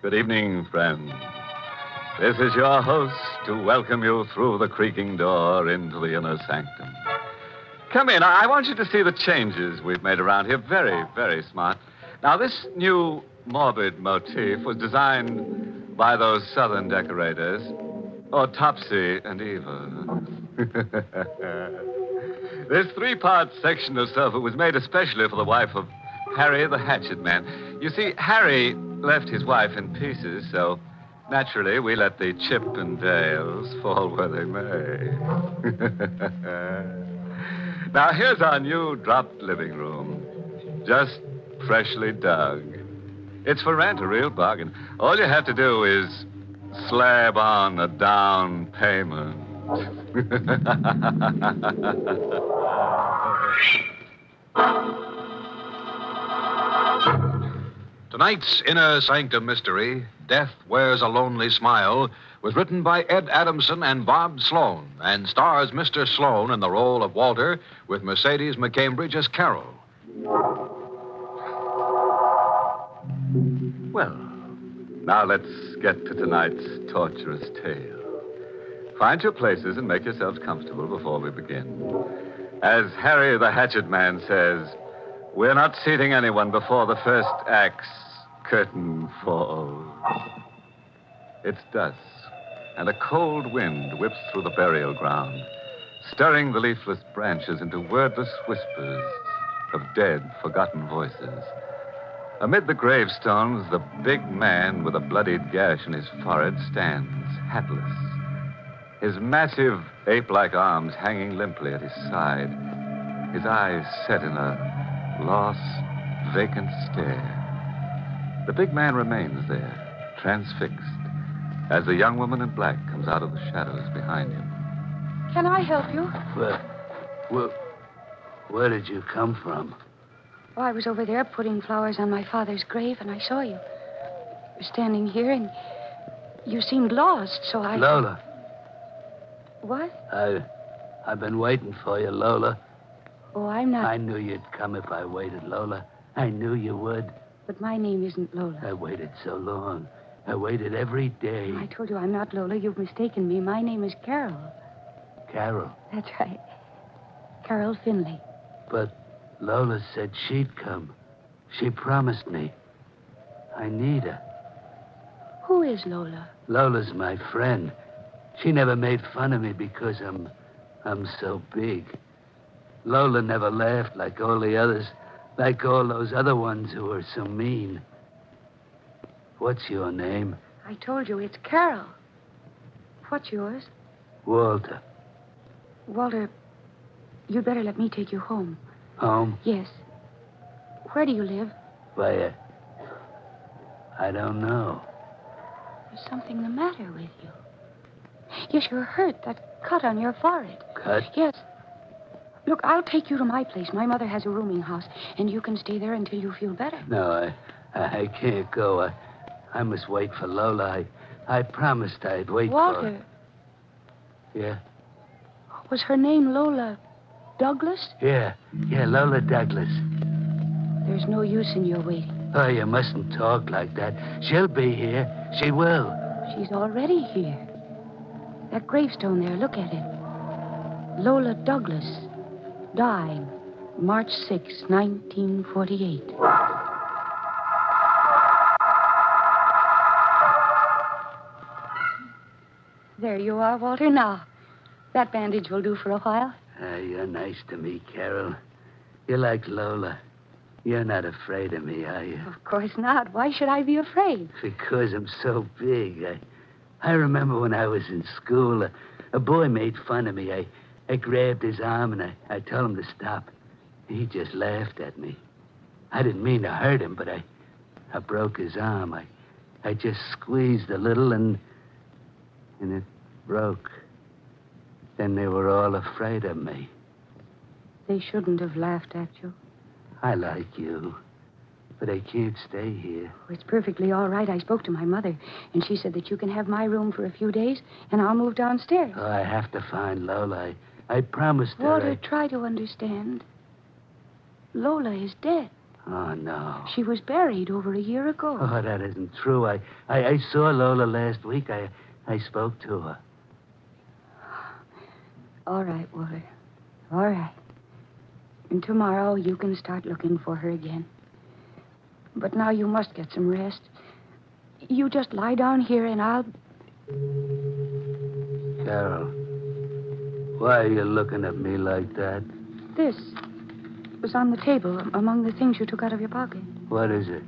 Good evening, friends. This is your host to welcome you through the creaking door into the inner sanctum. Come in. I want you to see the changes we've made around here. Very, very smart. Now, this new morbid motif was designed by those southern decorators. Oh, Topsy and Eva. This three-part section of sofa was made especially for the wife of Harry the Hatchet Man. You see, Harry left his wife in pieces, so naturally we let the Chip and Dales fall where they may. Now, here's our new dropped living room. Just freshly dug. It's for rent, a real bargain. All you have to do is slab on a down payment. Tonight's Inner Sanctum mystery, Death Wears a Lonely Smile, was written by Ed Adamson and Bob Sloan and stars Mr. Sloan in the role of Walter with Mercedes McCambridge as Carol. Well, now let's get to tonight's torturous tale. Find your places and make yourselves comfortable before we begin. As Harry the Hatchet Man says, we're not seating anyone before the first act's curtain falls. It's dusk, and a cold wind whips through the burial ground, stirring the leafless branches into wordless whispers of dead, forgotten voices. Amid the gravestones, the big man with a bloodied gash in his forehead stands, hatless, his massive ape-like arms hanging limply at his side, his eyes set in a lost, vacant stare. The big man remains there, transfixed, as the young woman in black comes out of the shadows behind him. Can I help you? Where did you come from? Oh, I was over there putting flowers on my father's grave, and I saw you. You were standing here, and you seemed lost, so I... Lola. What? I've been waiting for you, Lola. Oh, I'm not... I knew you'd come if I waited, Lola. I knew you would. But my name isn't Lola. I waited so long. I waited every day. I told you I'm not Lola. You've mistaken me. My name is Carol. Carol? That's right. Carol Finley. But Lola said she'd come. She promised me. I need her. Who is Lola? Lola's my friend. She never made fun of me because I'm so big. Lola never laughed like all the others, like all those other ones who were so mean. What's your name? I told you, it's Carol. What's yours? Walter. Walter, you'd better let me take you home. Home? Yes. Where do you live? Why, I don't know. There's something the matter with you. Yes, you're hurt. That cut on your forehead. Cut? Yes. Look, I'll take you to my place. My mother has a rooming house, and you can stay there until you feel better. No, I can't go. I must wait for Lola. I promised I'd wait Walter. for her. Yeah? Was her name Lola Douglas? Yeah, Lola Douglas. There's no use in your waiting. Oh, you mustn't talk like that. She'll be here. She will. She's already here. That gravestone there, look at it. Lola Douglas died March 6, 1948. There you are, Walter. Now, that bandage will do for a while. You're nice to me, Carol. You're like Lola. You're not afraid of me, are you? Of course not. Why should I be afraid? Because I'm so big. I remember when I was in school, a boy made fun of me. I grabbed his arm and I told him to stop. He just laughed at me. I didn't mean to hurt him, but I broke his arm. I just squeezed a little and it broke. Then they were all afraid of me. They shouldn't have laughed at you. I like you, but I can't stay here. Oh, it's perfectly all right. I spoke to my mother, and she said that you can have my room for a few days, and I'll move downstairs. Oh, I have to find Lola. I promised her. Walter, try to understand. Lola is dead. Oh, no. She was buried over a year ago. Oh, that isn't true. I saw Lola last week. I spoke to her. All right, Walter. All right. And tomorrow you can start looking for her again. But now you must get some rest. You just lie down here and I'll... Carol, why are you looking at me like that? This was on the table among the things you took out of your pocket. What is it?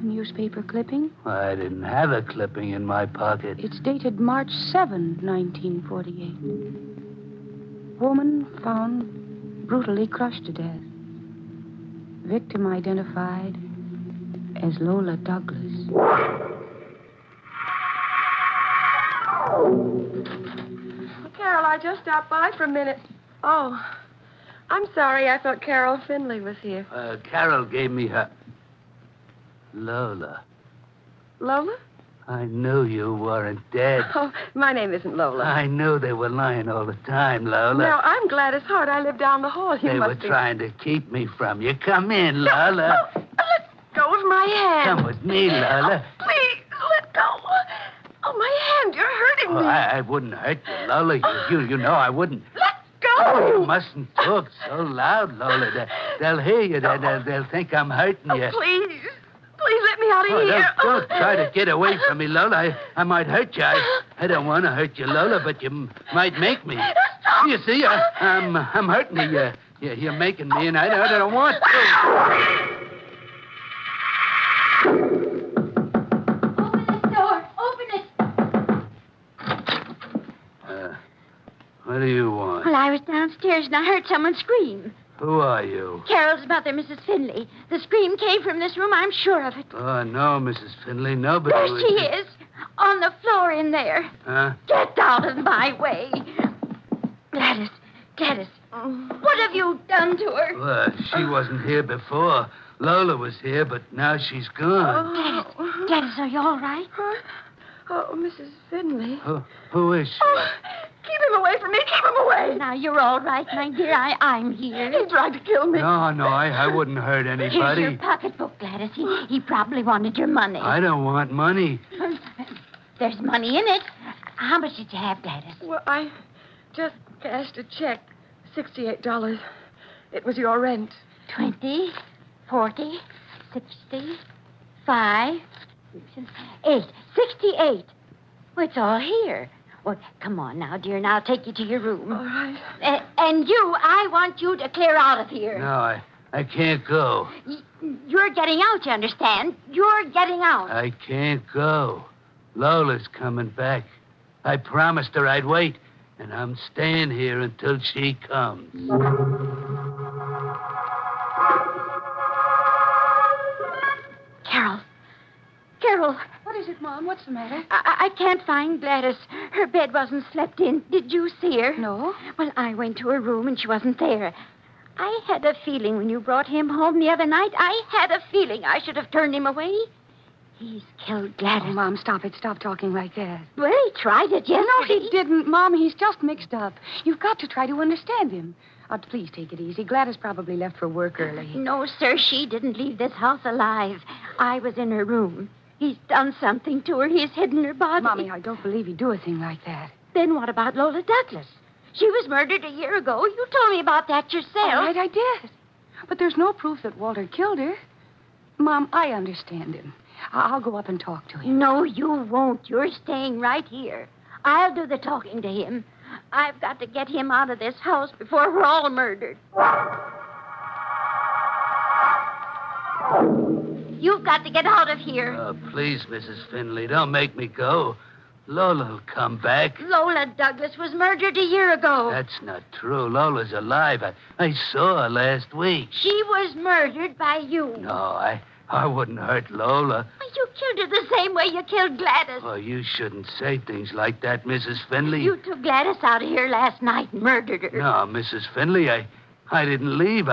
A newspaper clipping. I didn't have a clipping in my pocket. It's dated March 7, 1948. Woman found brutally crushed to death. Victim identified as Lola Douglas. Carol, I just stopped by for a minute. Oh, I'm sorry. I thought Carol Finley was here. Carol gave me her... Lola. Lola? I knew you weren't dead. Oh, my name isn't Lola. I knew they were lying all the time, Lola. No, I'm Gladys Hart. I live down the hall. They were trying to keep me from you. Come in, Lola. No, let go of my hand. Come with me, Lola. Oh, please, let go. Oh, my hand. You're hurting me. I wouldn't hurt you, Lola. You know I wouldn't. Let go. Oh, you mustn't talk so loud, Lola. They'll hear you. They'll think I'm hurting you. Oh, please. Please let me out of here. Don't try to get away from me, Lola. I might hurt you. I don't want to hurt you, Lola, but you might make me. Stop. You see, I'm hurting you. You're making me, and I don't want to. Open this door. Open it. What do you want? Well, I was downstairs and I heard someone scream. Who are you? Carol's mother, Mrs. Finley. The scream came from this room, I'm sure of it. Oh, no, Mrs. Finley. Nobody There was... she is, on the floor in there. Huh? Get out of my way. Gladys, what have you done to her? Well, she wasn't here before. Lola was here, but now she's gone. Gladys, are you all right? Oh, Mrs. Finley. Who is she? Oh, keep him away from me. Keep him away. Now, you're all right, my dear. I'm here. He tried to kill me. No, I wouldn't hurt Here's anybody. your pocketbook, Gladys. He probably wanted your money. I don't want money. There's money in it. How much did you have, Gladys? Well, I just cashed a check. $68. It was your rent. 20, 40, 60, 5, 8. 68. Well, it's all here. Well, come on now, dear, and I'll take you to your room. All right. And you, I want you to clear out of here. No, I can't go. You're getting out, you understand? You're getting out. I can't go. Lola's coming back. I promised her I'd wait, and I'm staying here until she comes. Carol. What is it, Mom? What's the matter? I can't find Gladys. Her bed wasn't slept in. Did you see her? No. Well, I went to her room and she wasn't there. I had a feeling when you brought him home the other night, I had a feeling I should have turned him away. He's killed Gladys. Oh, Mom, stop it. Stop talking like that. Well, he tried it yesterday. No, he didn't, Mom. He's just mixed up. You've got to try to understand him. Please take it easy. Gladys probably left for work early. No, sir, she didn't leave this house alive. I was in her room. He's done something to her. He's hidden her body. Mommy, I don't believe he'd do a thing like that. Then what about Lola Douglas? She was murdered a year ago. You told me about that yourself. All right, I did. But there's no proof that Walter killed her. Mom, I understand him. I'll go up and talk to him. No, you won't. You're staying right here. I'll do the talking to him. I've got to get him out of this house before we're all murdered. You've got to get out of here. Oh, please, Mrs. Finley, don't make me go. Lola'll come back. Lola Douglas was murdered a year ago. That's not true. Lola's alive. I saw her last week. She was murdered by you. No, I wouldn't hurt Lola. You killed her the same way you killed Gladys. Oh, you shouldn't say things like that, Mrs. Finley. You took Gladys out of here last night and murdered her. No, Mrs. Finley, I didn't leave.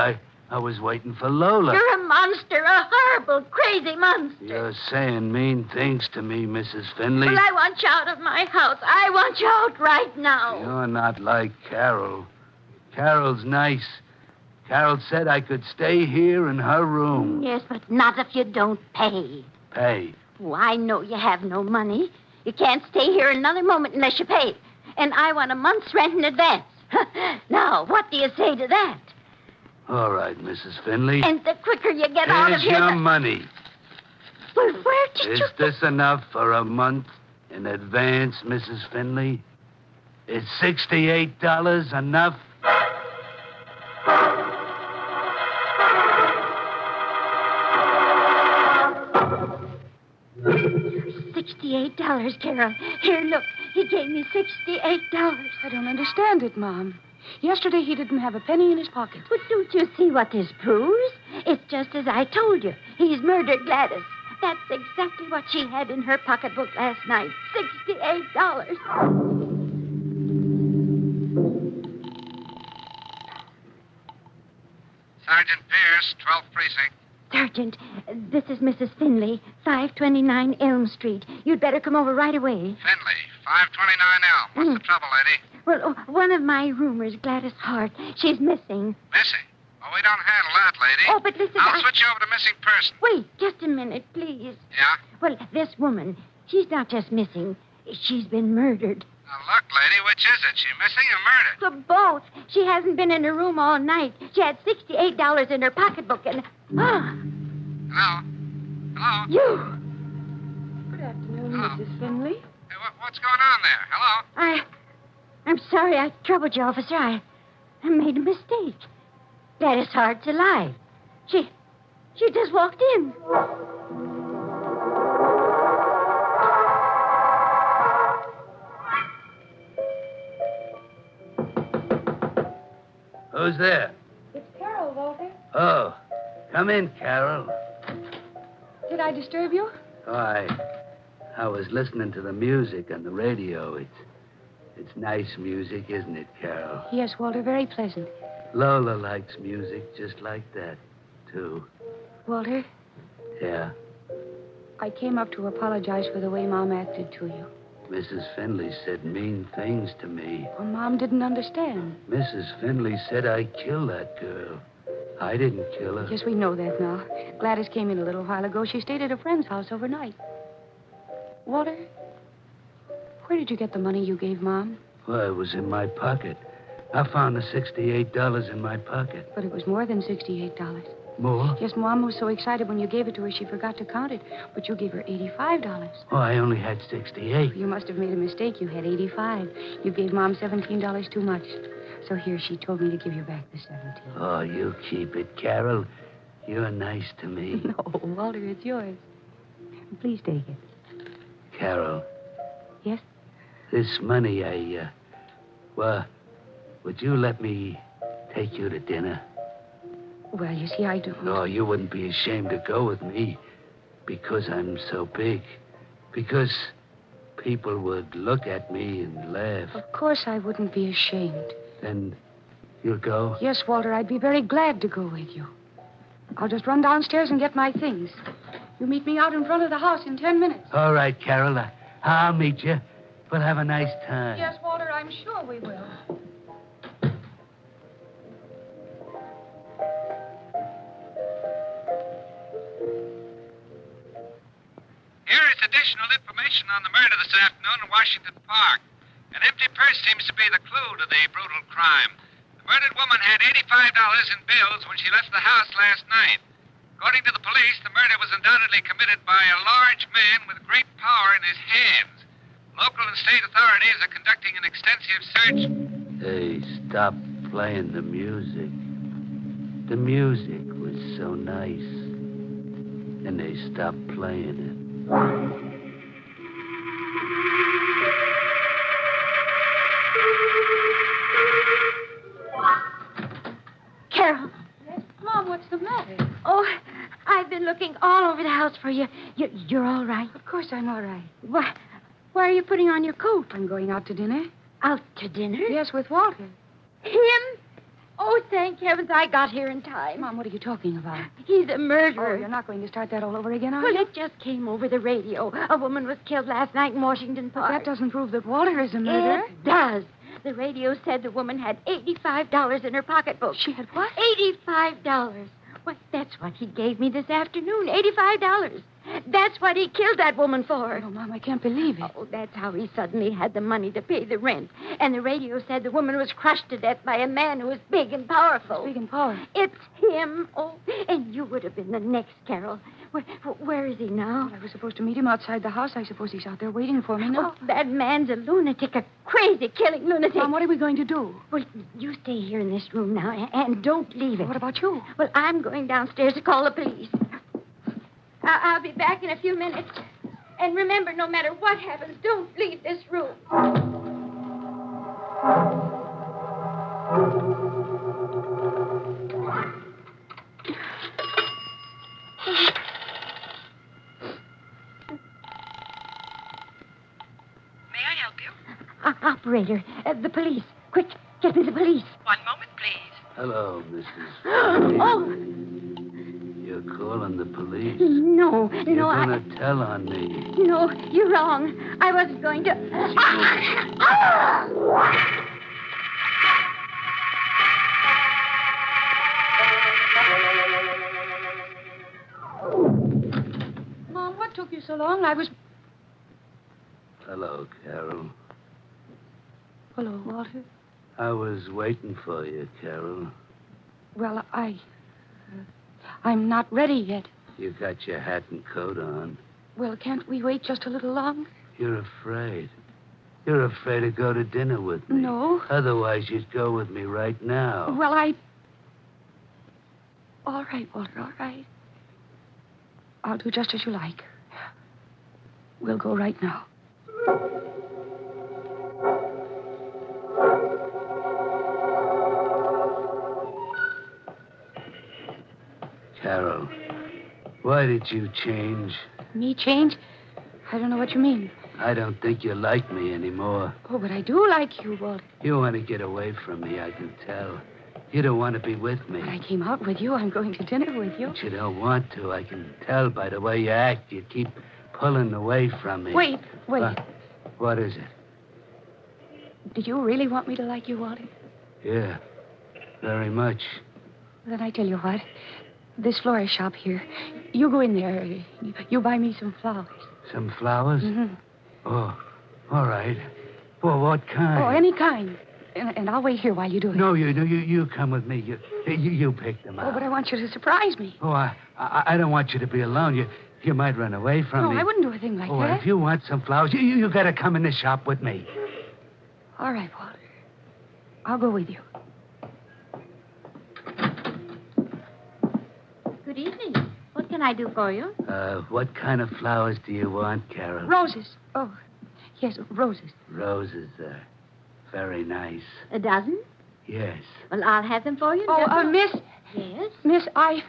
I was waiting for Lola. You're a monster, a horrible, crazy monster. You're saying mean things to me, Mrs. Finley. Well, I want you out of my house. I want you out right now. You're not like Carol. Carol's nice. Carol said I could stay here in her room. Yes, but not if you don't pay. Pay? Oh, I know you have no money. You can't stay here another moment unless you pay. And I want a month's rent in advance. Now, what do you say to that? All right, Mrs. Finley. And the quicker you get out of Here's here... your money. Well, where did Is you... this enough for a month in advance, Mrs. Finley? Is $68 enough? $68, Carol. Here, look. He gave me $68. I don't understand it, Mom. Yesterday he didn't have a penny in his pocket. But don't you see what this proves? It's just as I told you. He's murdered Gladys. That's exactly what she had in her pocketbook last night. $68. Sergeant Pierce, 12th Precinct. Sergeant, this is Mrs. Finley, 529 Elm Street. You'd better come over right away. Finley, 529 Elm. What's the trouble, lady? Well, one of my roomers, Gladys Hart, she's missing. Missing? Oh, we don't handle that, lady. Oh, but listen, I'll switch you over to missing person. Wait, just a minute, please. Yeah? Well, this woman, she's not just missing. She's been murdered. Now, look, lady, which is it? She missing or murdered? For both. She hasn't been in her room all night. She had $68 in her pocketbook and... Ah! Hello? Hello? You! Good afternoon, Hello? Mrs. Finley. Hey, what's going on there? Hello? I'm sorry I troubled you, officer. I made a mistake. Gladys Hart's alive. She just walked in. Who's there? It's Carol, Walter. Oh, come in, Carol. Did I disturb you? Oh, I was listening to the music on the radio. It's nice music, isn't it, Carol? Yes, Walter, very pleasant. Lola likes music just like that, too. Walter, Yeah? I came up to apologize for the way Mom acted to you. Mrs. Finley said mean things to me. Well, Mom didn't understand. Mrs. Finley said I killed that girl. I didn't kill her. Yes, we know that now. Gladys came in a little while ago. She stayed at a friend's house overnight. Walter, where did you get the money you gave Mom? Well, it was in my pocket. I found the $68 in my pocket. But it was more than $68. More? Yes, Mom was so excited when you gave it to her, she forgot to count it. But you gave her $85. Oh, I only had 68. You must have made a mistake. You had 85. You gave Mom $17 too much. So here, she told me to give you back the 17. Oh, you keep it, Carol. You're nice to me. No, Walter, it's yours. Please take it. Carol. Yes? This money, well, would you let me take you to dinner? Well, you see, I don't. No, you wouldn't be ashamed to go with me because I'm so big. Because people would look at me and laugh. Of course I wouldn't be ashamed. Then you'll go? Yes, Walter, I'd be very glad to go with you. I'll just run downstairs and get my things. You meet me out in front of the house in 10 minutes. All right, Carol. I'll meet you. We'll have a nice time. Yes, Walter, I'm sure we will. Here is additional information on the murder this afternoon in Washington Park. An empty purse seems to be the clue to the brutal crime. The murdered woman had $85 in bills when she left the house last night. According to the police, the murder was undoubtedly committed by a large man with great power in his hands. Local and state authorities are conducting an extensive search. Hey, stop playing the music. The music was so nice. And they stopped playing it. Carol. Yes? Mom, what's the matter? Oh, I've been looking all over the house for you. You're all right? Of course I'm all right. Why are you putting on your coat? I'm going out to dinner. Out to dinner? Yes, with Walter. Him? Oh, thank heavens I got here in time. Mom, what are you talking about? He's a Oh, murderer. you're not going to start that all over again, are Well, you? it just came over the radio. A woman was killed last night in Washington Park. That doesn't prove that Walter is a murderer. It does. The radio said the woman had $85 in her pocketbook. She had what? $85. Why, that's what he gave me this afternoon. $85. That's what he killed that woman for. Oh, Mom, I can't believe it. Oh, that's how he suddenly had the money to pay the rent. And the radio said the woman was crushed to death by a man who was big and powerful. Big and powerful. It's him. Oh, and you would have been the next, Carol. Where is he now? Well, I was supposed to meet him outside the house. I suppose he's out there waiting for me now. Oh, that man's a lunatic, a crazy, killing lunatic. Mom, what are we going to do? Well, you stay here in this room now, and don't leave it. What about you? Well, I'm going downstairs to call the police. I'll be back in a few minutes. And remember, no matter what happens, don't leave this room. May I help you? Operator, the police. Quick, get me the police. One moment, please. Hello, Mrs. Oh, You're calling the police. no, You're no, gonna tell on me. No, you're wrong. I wasn't going to... Mom, what took you so long? I was... Hello, Carol. Hello, Walter. I was waiting for you, Carol. Well, I'm not ready yet. You got your hat and coat on. Well, can't we wait just a little longer? You're afraid. You're afraid to go to dinner with me. No. Otherwise, you'd go with me right now. Well, All right, Walter, all right. I'll do just as you like. We'll go right now. Carol, why did you change? Me change? I don't know what you mean. I don't think you like me anymore. Oh, but I do like you, Walter. You want to get away from me, I can tell. You don't want to be with me. But I came out with you. I'm going to dinner with you. But you don't want to. I can tell by the way you act. You keep pulling away from me. Wait. What is it? Did you really want me to like you, Walter? Yeah, very much. Then I tell you what. This florist shop here. You go in there. You buy me some flowers. Some flowers? Mm-hmm. Oh, all right. Well, what kind? Oh, any kind. And I'll wait here while you do it. No, you come with me. You pick them out. Oh, but I want you to surprise me. Oh, I don't want you to be alone. You might run away from me. No, I wouldn't do a thing like Oh, that. if you want some flowers, you got to come in the shop with me. All right, Walter. I'll go with you. Good evening. What can I do for you? What kind of flowers do you want, Carol? Roses. Oh, yes, roses. Roses, very nice. A dozen? Yes. Well, I'll have them for you. Oh, Miss. Yes? Miss, I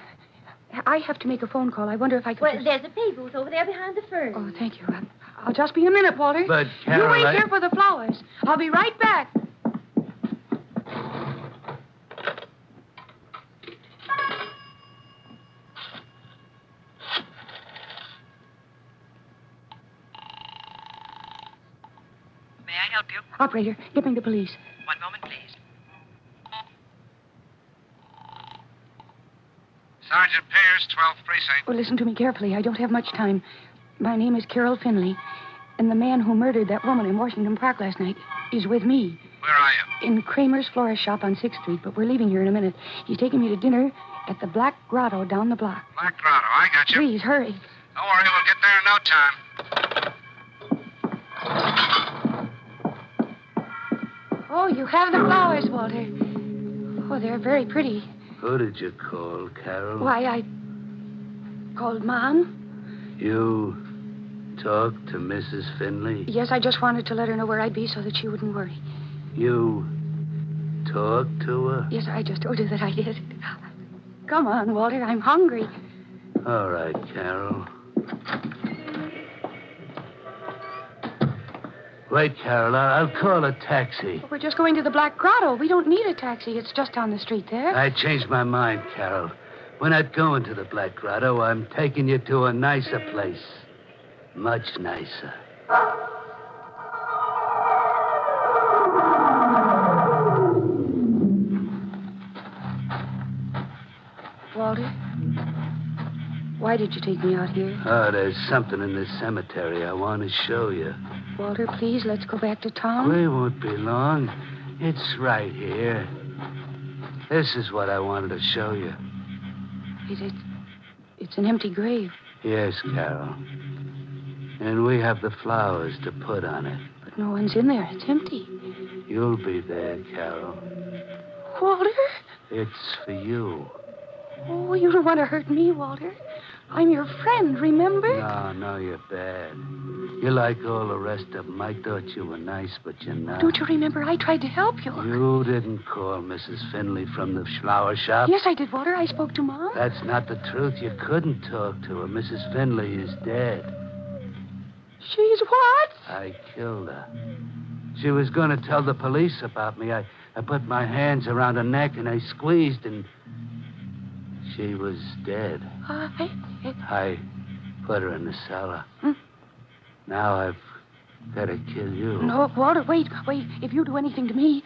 have to make a phone call. I wonder if I could... Well, there's a pay booth over there behind the fern. Oh, thank you. I'll just be a minute, Walter. But, Carol, you wait here for the flowers. I'll be right back. May I help you? Operator, get me the police. One moment, please. Sergeant Pierce, 12th Precinct. Oh, listen to me carefully. I don't have much time. My name is Carol Finley, and the man who murdered that woman in Washington Park last night is with me. Where are you? In Kramer's florist shop on 6th Street, but we're leaving here in a minute. He's taking me to dinner at the Black Grotto down the block. Black Grotto, I got you. Please, hurry. Don't worry, we'll get there in no time. Oh, you have the flowers, Walter. Oh, they're very pretty. Who did you call, Carol? Why, I called Mom. You talked to Mrs. Finley? Yes, I just wanted to let her know where I'd be so that she wouldn't worry. You talked to her? Yes, I just told you that I did. Come on, Walter. I'm hungry. All right, Carol. Wait, Carol. I'll call a taxi. We're just going to the Black Grotto. We don't need a taxi. It's just down the street there. I changed my mind, Carol. We're not going to the Black Grotto. I'm taking you to a nicer place. Much nicer. Walter? Why did you take me out here? Oh, there's something in this cemetery I want to show you. Walter, please, let's go back to town. We won't be long. It's right here. This is what I wanted to show you. It's an empty grave. Yes, Carol. And we have the flowers to put on it. But no one's in there. It's empty. You'll be there, Carol. Walter? It's for you. Oh, you don't want to hurt me, Walter. I'm your friend, remember? No, you're bad. You're like all the rest of them. I thought you were nice, but you're not. Don't you remember I tried to help you? You didn't call Mrs. Finley from the flower shop? Yes, I did, Walter. I spoke to Mom. That's not the truth. You couldn't talk to her. Mrs. Finley is dead. She's what? I killed her. She was going to tell the police about me. I put my hands around her neck and I squeezed and she was dead. I put her in the cellar. Now I've got to kill you. No, Walter, wait. If you do anything to me,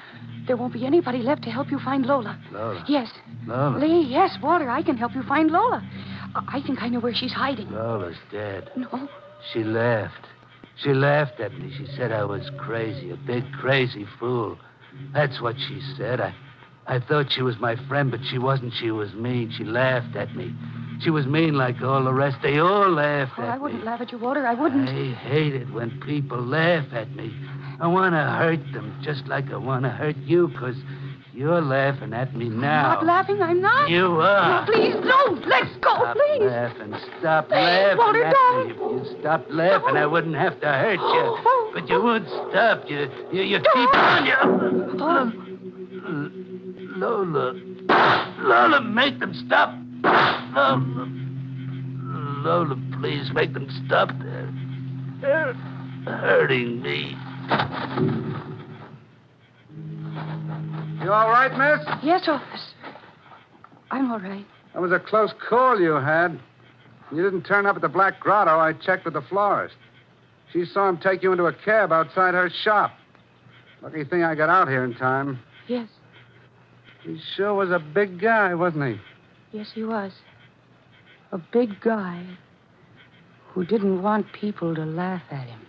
there won't be anybody left to help you find Lola. Lola? Yes. Lola? Lee, yes, Walter, I can help you find Lola. I think I know where she's hiding. Lola's dead. No. She laughed. She laughed at me. She said I was crazy, a big crazy fool. That's what she said. I thought she was my friend, but she wasn't. She was mean. She laughed at me. She was mean like all the rest. They all laughed at me. I wouldn't laugh at you, Walter. I wouldn't. I hate it when people laugh at me. I want to hurt them just like I want to hurt you, because you're laughing at me now. I'm not laughing. I'm not. You are. No, please don't. Let's go, Stop please. laughing. Stop laughing Walter, at don't. me. If you stopped laughing, I wouldn't have to hurt you. But you won't stop. You keep on. Lola, make them stop. Lola, please make them stop. They're hurting me. You all right, miss? Yes, officer. I'm all right. That was a close call you had. You didn't turn up at the Black Grotto. I checked with the florist. She saw him take you into a cab outside her shop. Lucky thing I got out here in time. Yes. He sure was a big guy, wasn't he? Yes, he was. A big guy who didn't want people to laugh at him.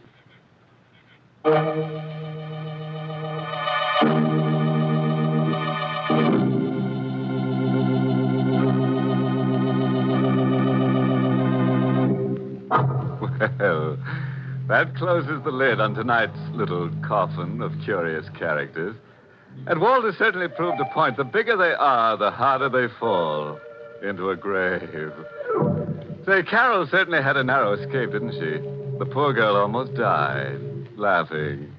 Well, that closes the lid on tonight's little coffin of curious characters. And Walter certainly proved a point. The bigger they are, the harder they fall into a grave. Say, Carol certainly had a narrow escape, didn't she? The poor girl almost died, laughing.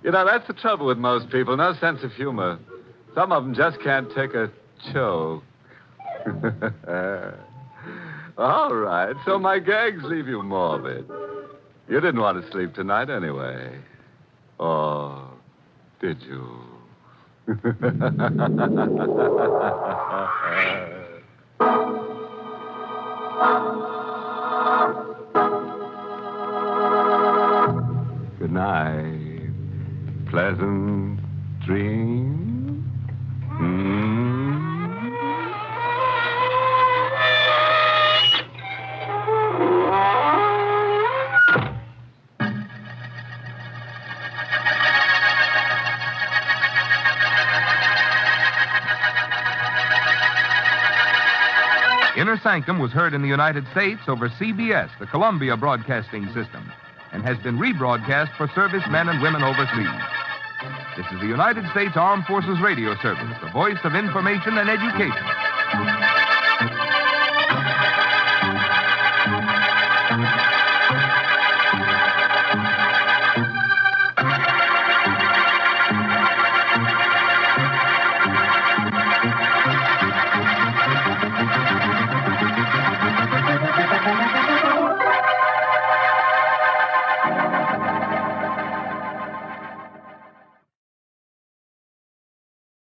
You know, that's the trouble with most people. No sense of humor. Some of them just can't take a choke. All right, so my gags leave you morbid. You didn't want to sleep tonight anyway. Or did you? Good night. Pleasant dreams. Inner Sanctum was heard in the United States over CBS, the Columbia Broadcasting System, and has been rebroadcast for servicemen and women overseas. This is the United States Armed Forces Radio Service, the voice of information and education.